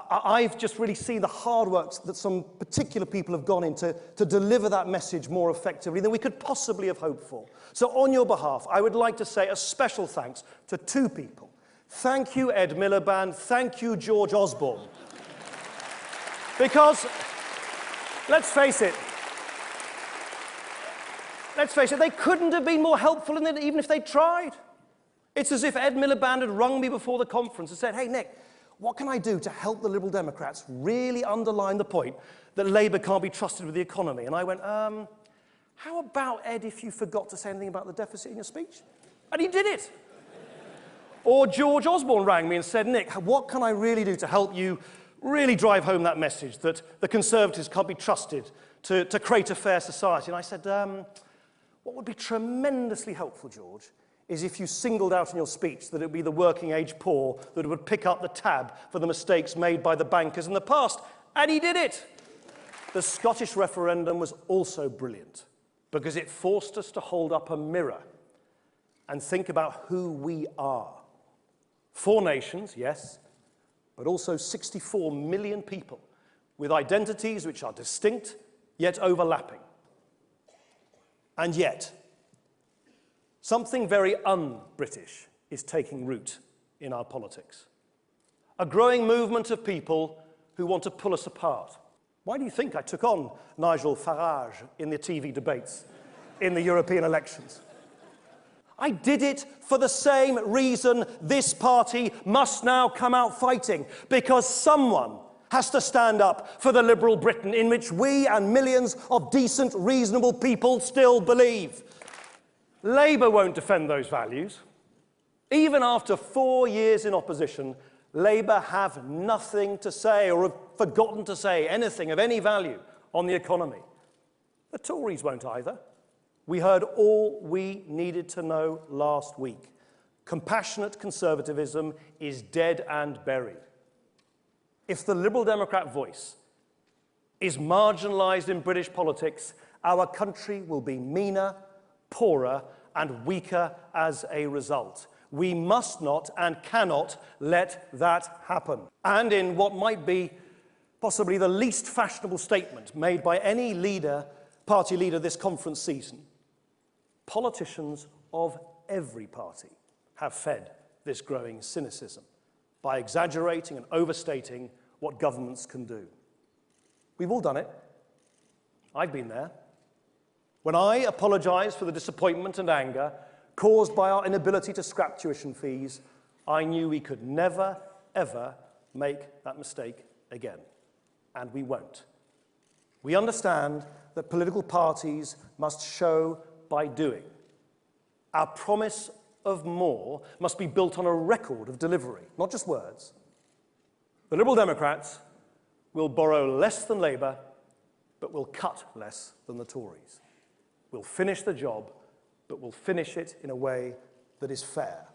I've just really seen the hard work that some particular people have gone into to deliver that message more effectively than we could possibly have hoped for. So on your behalf, I would like to say a special thanks to two people. Thank you, Ed Miliband. Thank you, George Osborne. Because, let's face it, they couldn't have been more helpful in it, even if they tried. It's as if Ed Miliband had rung me before the conference and said, hey, Nick, what can I do to help the Liberal Democrats really underline the point that Labour can't be trusted with the economy? And I went, how about, Ed, if you forgot to say anything about the deficit in your speech? And he did it. Or George Osborne rang me and said, Nick, what can I really do to help you really drive home that message that the Conservatives can't be trusted to create a fair society? And I said, what would be tremendously helpful, George, is if you singled out in your speech that it would be the working-age poor that would pick up the tab for the mistakes made by the bankers in the past. And he did it. The Scottish referendum was also brilliant because it forced us to hold up a mirror and think about who we are. 4 nations, yes, but also 64 million people with identities which are distinct yet overlapping. And yet, something very un-British is taking root in our politics. A growing movement of people who want to pull us apart. Why do you think I took on Nigel Farage in the TV debates in the European elections? I did it for the same reason this party must now come out fighting, because someone has to stand up for the liberal Britain in which we and millions of decent, reasonable people still believe. Labour won't defend those values. Even after 4 years in opposition, Labour have nothing to say or have forgotten to say anything of any value on the economy. The Tories won't either. We heard all we needed to know last week. Compassionate conservatism is dead and buried. If the Liberal Democrat voice is marginalised in British politics, our country will be meaner, poorer and weaker as a result. We must not and cannot let that happen. And in what might be possibly the least fashionable statement made by any party leader this conference season, politicians of every party have fed this growing cynicism by exaggerating and overstating what governments can do. We've all done it. I've been there. When I apologised for the disappointment and anger caused by our inability to scrap tuition fees, I knew we could never, ever make that mistake again. And we won't. We understand that political parties must show by doing. Our promise of more must be built on a record of delivery, not just words. The Liberal Democrats will borrow less than Labour, but will cut less than the Tories. We'll finish the job, but we'll finish it in a way that is fair.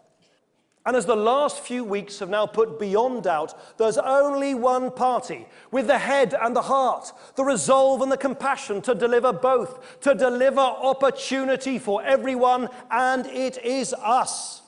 And as the last few weeks have now put beyond doubt, there's only one party with the head and the heart, the resolve and the compassion to deliver both, to deliver opportunity for everyone, and it is us.